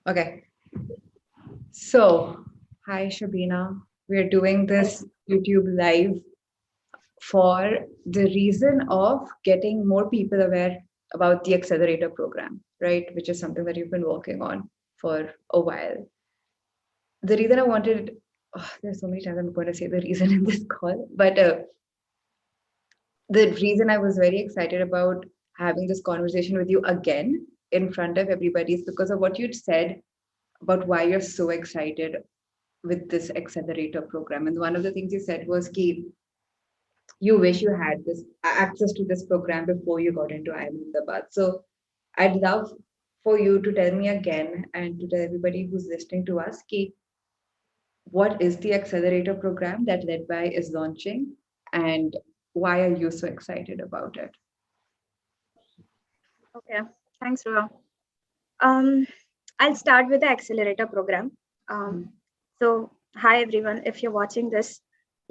Okay. So, hi Shabeena. We're doing Hi. this YouTube live for the reason of getting more people aware about the accelerator program, right? Which is something that you've been working on for a while. The reason I wanted, there's so many times I'm going to say the reason in this call, but the reason I was very excited about having this conversation with you again in front of everybody is because of what you'd said about why you're so excited with this accelerator program. And one of the things you said was key. You wish you had this access to this program before you got into IIM Ahmedabad. So I'd love for you to tell me again and to tell everybody who's listening to us, key, what is the accelerator program that LedBy is launching and why are you so excited about it? Okay. Thanks, Ruha. Um, I'll start with the accelerator program. Um, Hi everyone. If you're watching this,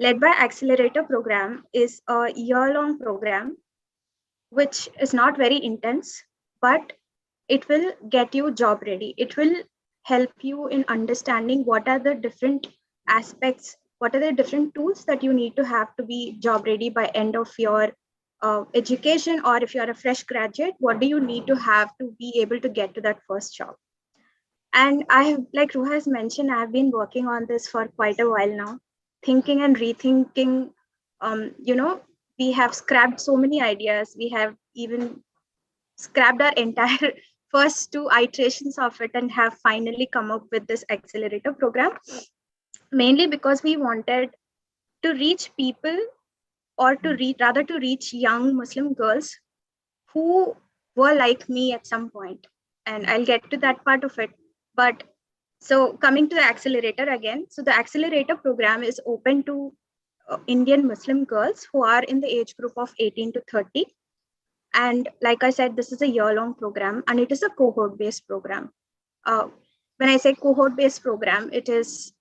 LedBy Accelerator program is a year-long program, which is not very intense, but it will get you job ready. It will help you in understanding what are the different aspects, what are the different tools that you need to have to be job ready by end of your education, or if you're a fresh graduate, what do you need to have to be able to get to that first job. And I have, like Ruha has mentioned, I've been working on this for quite a while now, thinking and rethinking. You know, we have scrapped so many ideas. We have even scrapped our entire first two iterations of it and have finally come up with this accelerator program, mainly because we wanted to reach people, or to reach, rather to reach young Muslim girls who were like me at some point. And I'll get to that part of it. But so coming to the accelerator again, so the accelerator program is open to Indian Muslim girls who are in the age group of 18 to 30. And like I said, this is a year-long program and it is a cohort-based program. Uh, when I say cohort-based program, it is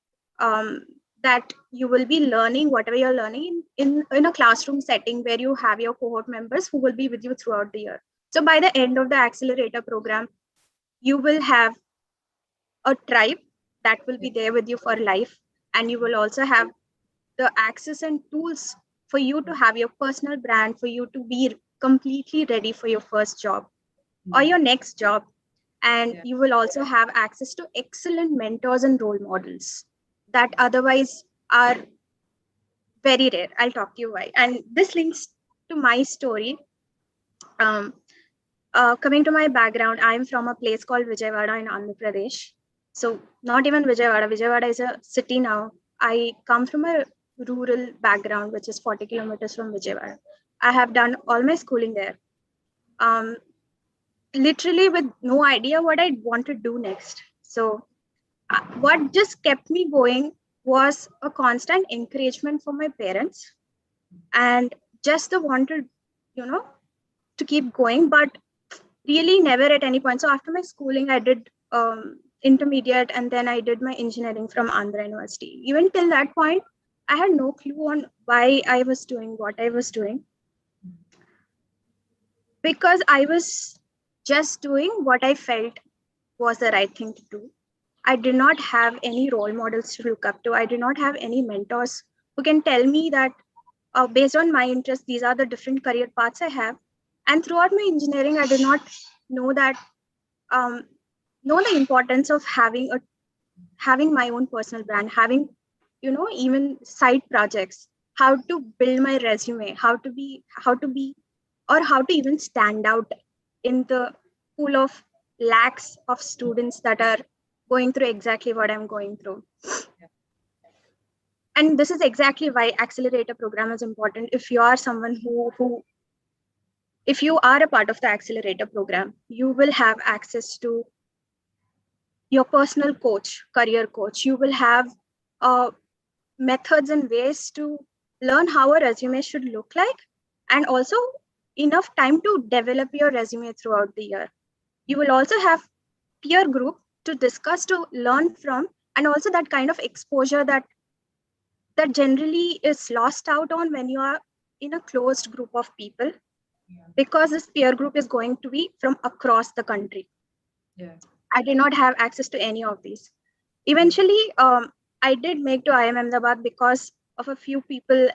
that you will be learning whatever you're learning in a classroom setting where you have your cohort members who will be with you throughout the year. So by the end of the accelerator program, you will have a tribe that will be there with you for life. And you will also have the access and tools for you to have your personal brand, for you to be completely ready for your first job or your next job. And you will also have access to excellent mentors and role models that otherwise are very rare. I'll talk to you why. And this links to my story. Um, Coming to my background, I'm from a place called Vijayawada in Andhra Pradesh. So not even Vijayawada. Vijayawada is a city now. I come from a rural background, which is 40 kilometers from Vijayawada. I have done all my schooling there. Um, Literally with no idea what I want to do next. So what just kept me going was a constant encouragement from my parents and just the wanted, you know, to keep going, but really never at any point. So after my schooling, I did intermediate and then I did my engineering from Andhra University. Even till that point, I had no clue on why I was doing what I was doing, because I was just doing what I felt was the right thing to do. I did not have any role models to look up to. I did not have any mentors who can tell me that based on my interests, these are the different career paths I have. And throughout my engineering, I did not know that um, know the importance of having my own personal brand, having even side projects, how to build my resume, how to be or how to even stand out in the pool of lakhs of students that are going through exactly what I'm going through. And this is exactly why accelerator program is important. If you are someone who if you are a part of the accelerator program, you will have access to your personal coach, career coach. You will have uh, methods and ways to learn how a resume should look like, and also enough time to develop your resume throughout the year. You will also have peer group to discuss, to learn from, and also that kind of exposure that generally is lost out on when you are in a closed group of people, because this peer group is going to be from across the country. Yeah. I did not have access to any of these. Eventually, I did make to IIM Ahmedabad because of a few people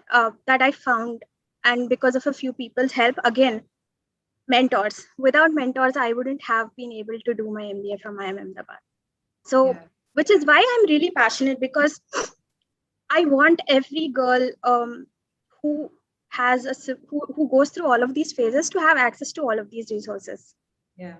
that I found, and because of a few people's help. Again, mentors. Without mentors, I wouldn't have been able to do my MBA from IIM Ahmedabad. So, Yeah. which is why I'm really passionate, because I want every girl who has who goes through all of these phases to have access to all of these resources. Yeah.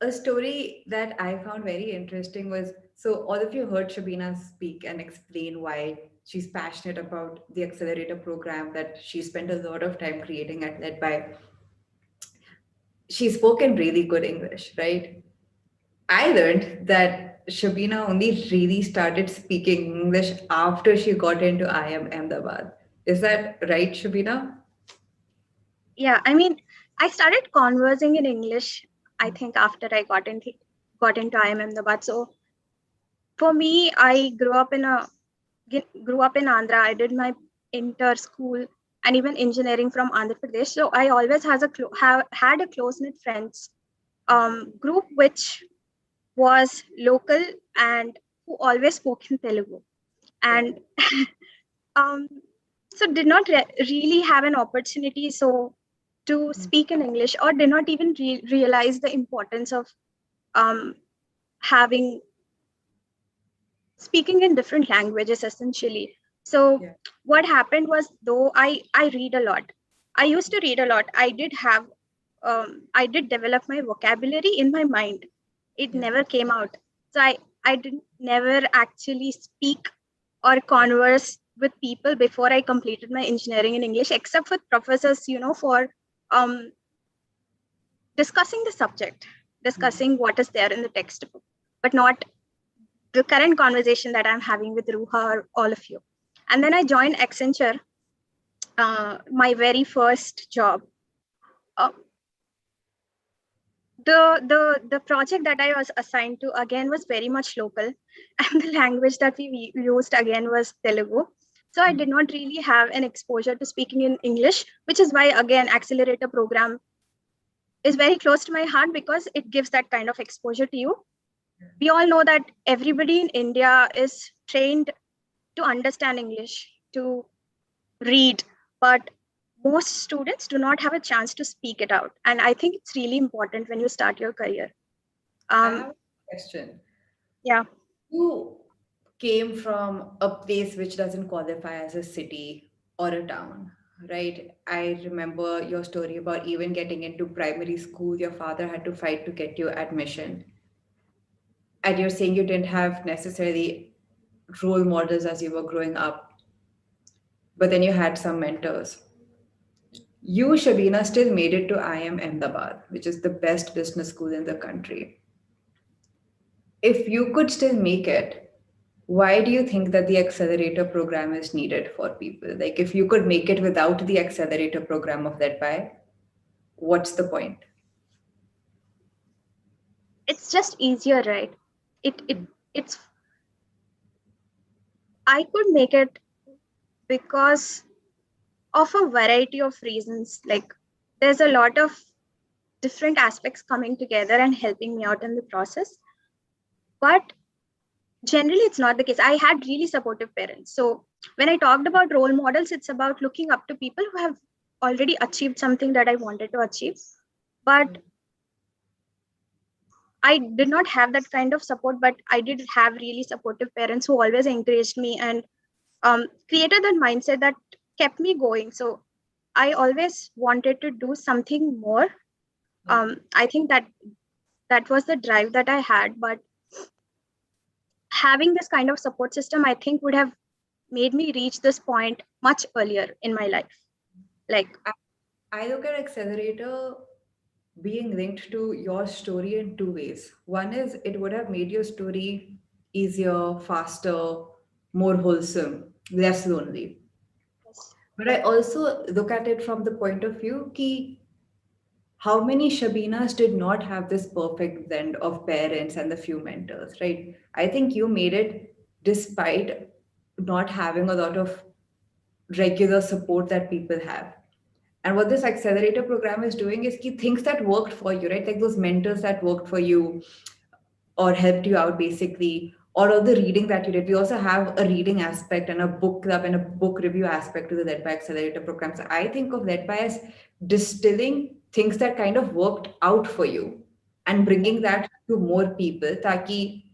A story that I found very interesting was, so all of you heard Shabeena speak and explain why she's passionate about the accelerator program that she spent a lot of time creating at LedBy. She spoke in really good English, right? I learned that Shabeena only really started speaking English after she got into IIM Ahmedabad. Is that right, Shabeena? Yeah, I mean, I started conversing in English, I think, after I got into IIM Ahmedabad. So for me, I grew up in Andhra. I did my inter school and even engineering from Andhra Pradesh. So I always have had a close knit friends group which was local and who always spoke in Telugu. Yeah. And um, so did not really have an opportunity to speak in English, or did not even realize the importance of um, having speaking in different languages essentially. So Yeah. what happened was, though I read a lot, I used to read a lot. I did develop my vocabulary in my mind. It Yeah. never came out. So I didn't never actually speak or converse with people before I completed my engineering in English, except with professors, for um, discussing the subject, Hmm. discussing what is there in the textbook, but not the current conversation that I'm having with Ruha or all of you. And then I joined Accenture, my very first job. Uh, the project that I was assigned to again was very much local, and the language that we used again was Telugu. So I did not really have an exposure to speaking in English, which is why again Accelerator program is very close to my heart, because it gives that kind of exposure to you. We all know that everybody in India is trained to understand English, to read, but most students do not have a chance to speak it out. And I think it's really important when you start your career. I Um, have a question. yeah, You came from a place which doesn't qualify as a city or a town, right? I remember your story about even getting into primary school, your father had to fight to get you admission. And you're saying you didn't have necessarily role models as you were growing up, but then you had some mentors. You, Shabina, still made it to IIM Ahmedabad, which is the best business school in the country. If you could still make it, why do you think that the accelerator program is needed for people? Like, if you could make it without the accelerator program of LedBy, what's the point? it's just easier, right? It's I could make it because of a variety of reasons. Like there's a lot of different aspects coming together and helping me out in the process. But generally it's not the case. I had really supportive parents. So when I talked about role models, it's about looking up to people who have already achieved something that I wanted to achieve. But I did not have that kind of support, but I did have really supportive parents who always encouraged me and created that mindset that kept me going. So I always wanted to do something more. Yeah. I think that was the drive that I had. But having this kind of support system, I think, would have made me reach this point much earlier in my life. Like, I, I look at accelerator being linked to your story in two ways. One is it would have made your story easier, faster, more wholesome, less lonely. But I also look at it from the point of view ki how many Shabinas did not have this perfect blend of parents and the few mentors, right? I think you made it despite not having a lot of regular support that people have. And what this accelerator program is doing is key things that worked for you, right? Like those mentors that worked for you, or helped you out basically, or all the reading that you did. We also have a reading aspect and a book club and a book review aspect to the LedBy Accelerator program. So I think of LedBy as distilling things that kind of worked out for you and bringing that to more people, taki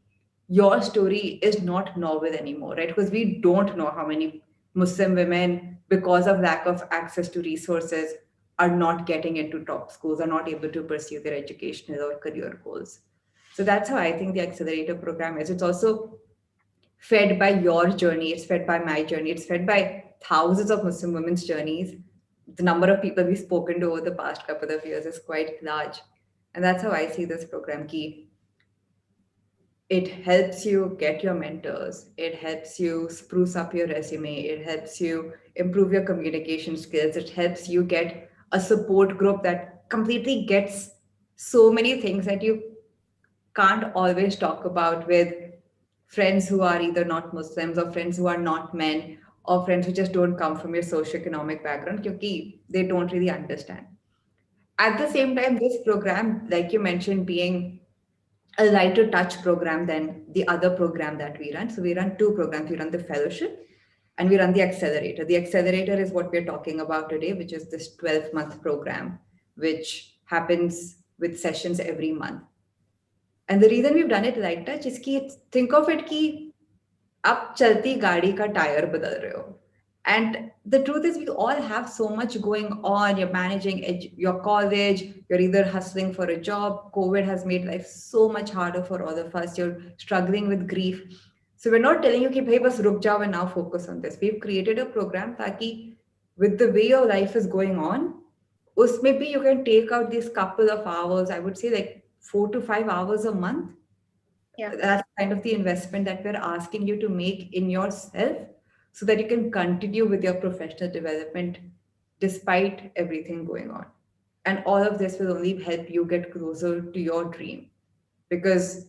your story is not novel anymore, right? Because we don't know how many Muslim women, because of lack of access to resources, are not getting into top schools, are not able to pursue their educational or career goals. So that's how I think the accelerator program is. It's also fed by your journey, it's fed by my journey, it's fed by thousands of Muslim women's journeys. The number of people we've spoken to over the past couple of years is quite large. And that's how I see this program. Ki it helps you get your mentors, it helps you spruce up your resume, it helps you improve your communication skills, it helps you get a support group that completely gets so many things that you can't always talk about with friends who are either not Muslims or friends who are not men or friends who just don't come from your socioeconomic background because they don't really understand. At the same time, this program, like you mentioned, being a lighter touch program than the other program that we run. So we run two programs. We run the fellowship and we run the accelerator. The accelerator is what we're talking about today, which is this 12-month program, which happens with sessions every month. And the reason we've done it light touch is कि think of it कि आप चलती गाड़ी का tyre बदल रहे हो. And the truth is, we all have so much going on. You're managing your college, you're either hustling for a job. COVID has made life so much harder for all of us. You're struggling with grief. So we're not telling you कि भाई बस रुक जाओ and now focus on this. We've created a program ताकि with the way your life is going on, maybe you can take out these couple of hours, I would say like 4 to 5 hours a month. Yeah. That's kind of the investment that we're asking you to make in yourself so that you can continue with your professional development despite everything going on. And all of this will only help you get closer to your dream because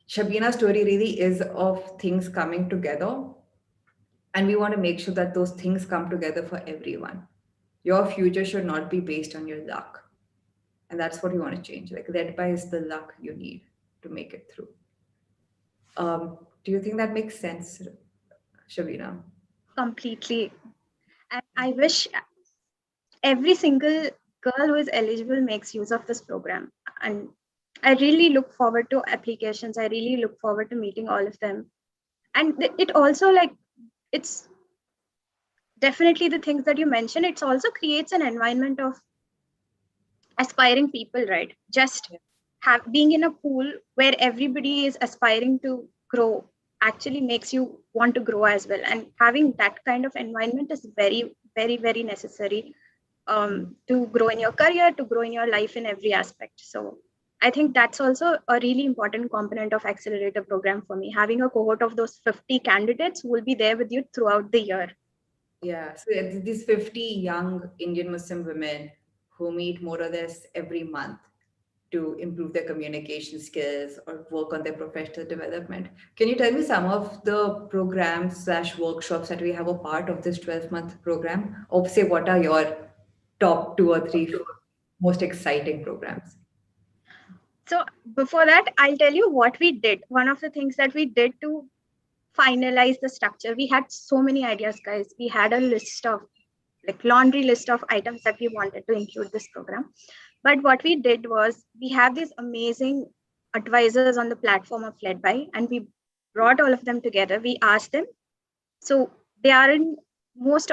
Shabeena's story really is of things coming together. And we want to make sure that those things come together for everyone. Your future should not be based on your luck. And that's what we want to change. Like, LedBy is the luck you need to make it through. Do you think that makes sense, Shabeena? Completely. And I wish every single girl who is eligible makes use of this program. And I really look forward to applications. I really look forward to meeting all of them. And it also, like, it's definitely the things that you mentioned. It also creates an environment of aspiring people, right? Just being in a pool where everybody is aspiring to grow actually makes you want to grow as well. And having that kind of environment is very, very, very necessary to grow in your career, to grow in your life in every aspect. So I think that's also a really important component of accelerator program for me. Having a cohort of those 50 candidates who will be there with you throughout the year. Yeah, so these 50 young Indian Muslim women who meet more or less every month to improve their communication skills or work on their professional development. Can you tell me some of the programs/workshops that we have a part of this 12-month program? Or say, what are your top two or three most exciting programs? So before that, I'll tell you what we did. One of the things that we did to finalize the structure, we had so many ideas, guys. We had a list of laundry list of items that we wanted to include this program. But what we did was we have these amazing advisors on the platform of LedBy, and we brought all of them together. We asked them. So they are in most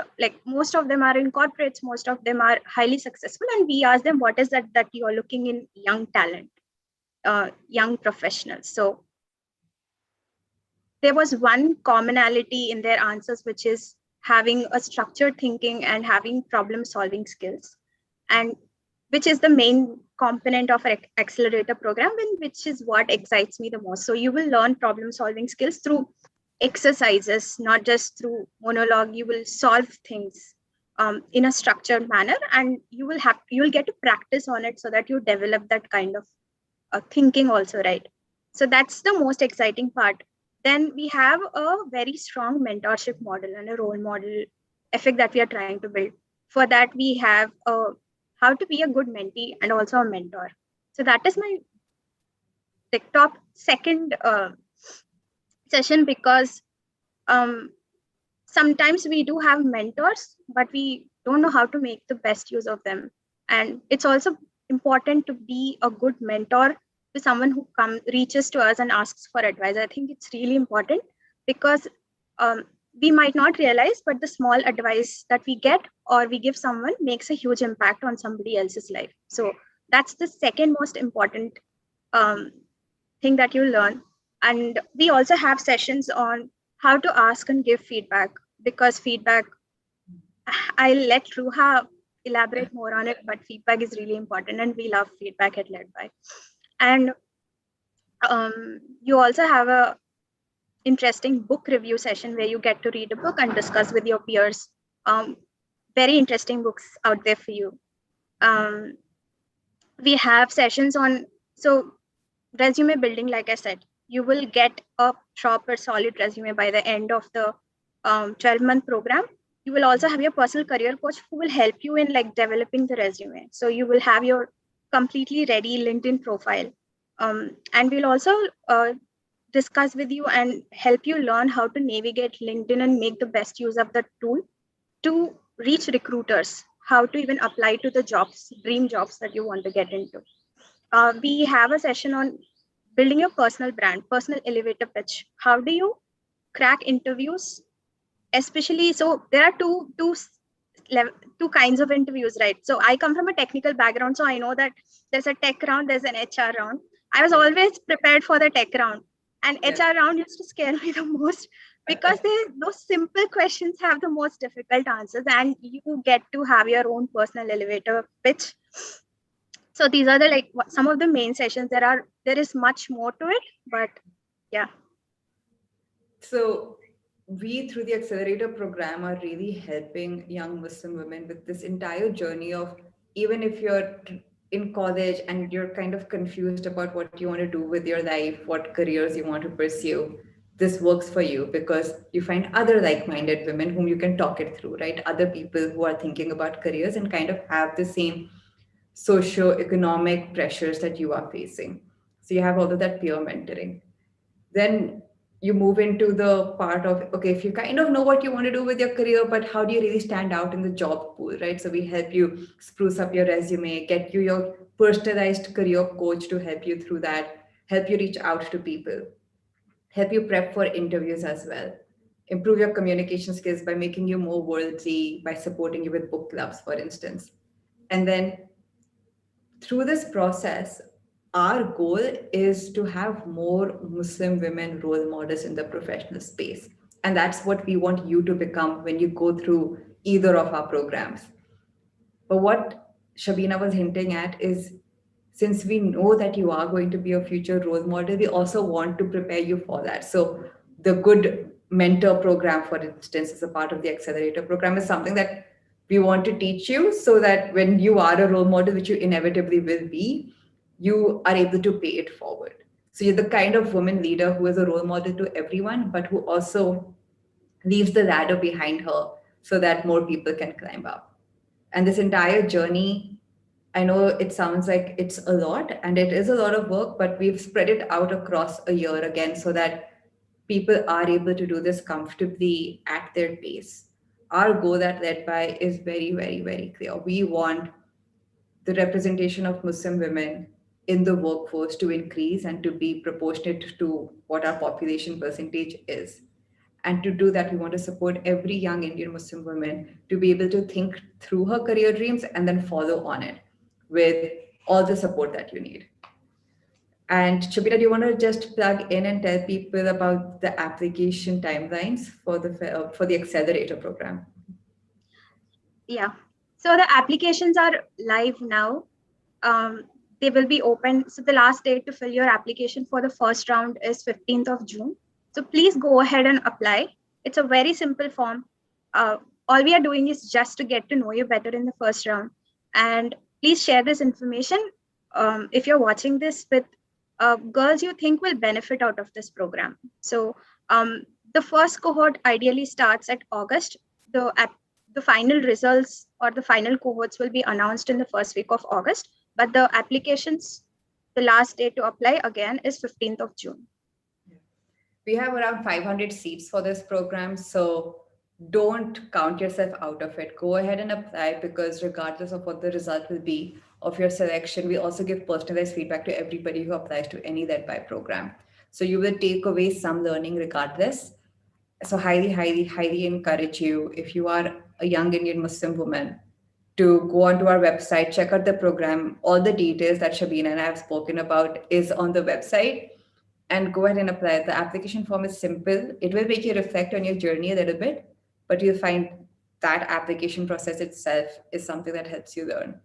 of them are in corporates, most of them are highly successful. And we asked them, what is that you are looking in young talent, young professionals? So there was one commonality in their answers, which is having a structured thinking and having problem solving skills, and which is the main component of an accelerator program, and which is what excites me the most. So you will learn problem solving skills through exercises, not just through monologue. You will solve things in a structured manner, and you will get to practice on it so that you develop that kind of thinking also, right? So that's the most exciting part. Then we have a very strong mentorship model and a role model effect that we are trying to build. For that, we have how to be a good mentee and also a mentor. So that is my the top second session because sometimes we do have mentors, but we don't know how to make the best use of them. And it's also important to be a good mentor to someone who reaches to us and asks for advice. I think it's really important because we might not realize, but the small advice that we get or we give someone makes a huge impact on somebody else's life. So that's the second most important thing that you learn. And we also have sessions on how to ask and give feedback, because feedback, I'll let Ruha elaborate more on it, but feedback is really important and we love feedback at LedBy. And you also have a interesting book review session where you get to read a book and discuss with your peers. Very interesting books out there for you. We have sessions on, so resume building, like I said, you will get a proper solid resume by the end of the 12-month program. You will also have your personal career coach who will help you in like developing the resume. So you will have your completely ready LinkedIn profile. And we'll also discuss with you and help you learn how to navigate LinkedIn and make the best use of the tool to reach recruiters, how to even apply to the jobs, dream jobs that you want to get into. We have a session on building your personal brand, personal elevator pitch. How do you crack interviews? Especially, so there are two kinds of interviews, right? So I come from a technical background, so I know that there's a tech round, there's an HR round. I was always prepared for the tech round, and HR round used to scare me the most because those simple questions have the most difficult answers, and you get to have your own personal elevator pitch. So these are the some of the main sessions. There is much more to it, but yeah. So we, through the Accelerator program, are really helping young Muslim women with this entire journey of, even if you're in college and you're kind of confused about what you want to do with your life, what careers you want to pursue, this works for you because you find other like-minded women whom you can talk it through, right? Other people who are thinking about careers and kind of have the same socio-economic pressures that you are facing. So you have all of that peer mentoring. Then you move into the part of, okay, if you kind of know what you want to do with your career, but how do you really stand out in the job pool, right? So we help you spruce up your resume, get you your personalized career coach to help you through that, help you reach out to people, help you prep for interviews as well, improve your communication skills by making you more worldly, by supporting you with book clubs, for instance. And then through this process, our goal is to have more Muslim women role models in the professional space. And that's what we want you to become when you go through either of our programs. But what Shabeena was hinting at is, since we know that you are going to be a future role model, we also want to prepare you for that. So the good mentor program, for instance, as a part of the accelerator program, is something that we want to teach you so that when you are a role model, which you inevitably will be, you are able to pay it forward. So you're the kind of woman leader who is a role model to everyone, but who also leaves the ladder behind her so that more people can climb up. And this entire journey, I know it sounds like it's a lot and it is a lot of work, but we've spread it out across a year again so that people are able to do this comfortably at their pace. Our goal at LedBy is very, very, very clear. We want the representation of Muslim women in the workforce to increase and to be proportionate to what our population percentage is. And to do that, we want to support every young Indian Muslim woman to be able to think through her career dreams and then follow on it with all the support that you need. And Shabeena, do you want to just plug in and tell people about the application timelines for the accelerator program? Yeah. So the applications are live now. They will be open. So the last date to fill your application for the first round is 15th of June. So please go ahead and apply. It's a very simple form. All we are doing is just to get to know you better in the first round. And please share this information if you're watching this with girls you think will benefit out of this program. So the first cohort ideally starts at August. The final results or the final cohorts will be announced in the first week of August, but the applications The last date to apply again is 15th of June. We have around 500 seats for this program, so don't count yourself out of it. Go ahead and apply, because regardless of what the result will be of your selection, we also give personalized feedback to everybody who applies to any LedBy program. So you will take away some learning regardless. So highly, highly, highly encourage you, if you are a young Indian Muslim woman, to go onto our website, check out the program. All the details that Shabeena and I have spoken about is on the website, and go ahead and apply. The application form is simple. It will make you reflect on your journey a little bit, but you'll find that application process itself is something that helps you learn.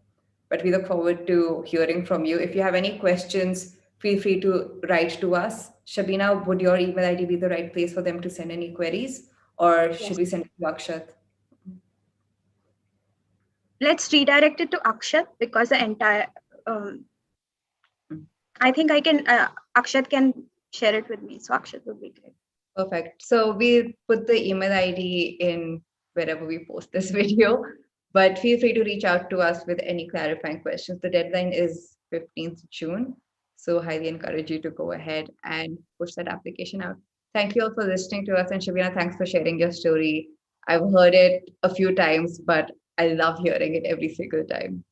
But we look forward to hearing from you. If you have any questions, feel free to write to us. Shabeena, would your email ID be the right place for them to send any queries, or should Yes. we send it to Akshat? Let's redirect it to Akshat, because the entire, I think Akshat can share it with me. So Akshat would be great. Perfect. So we'll put the email ID in wherever we post this video, but feel free to reach out to us with any clarifying questions. The deadline is 15th June. So highly encourage you to go ahead and push that application out. Thank you all for listening to us. And Shabeena, thanks for sharing your story. I've heard it a few times, but I love hearing it every single time.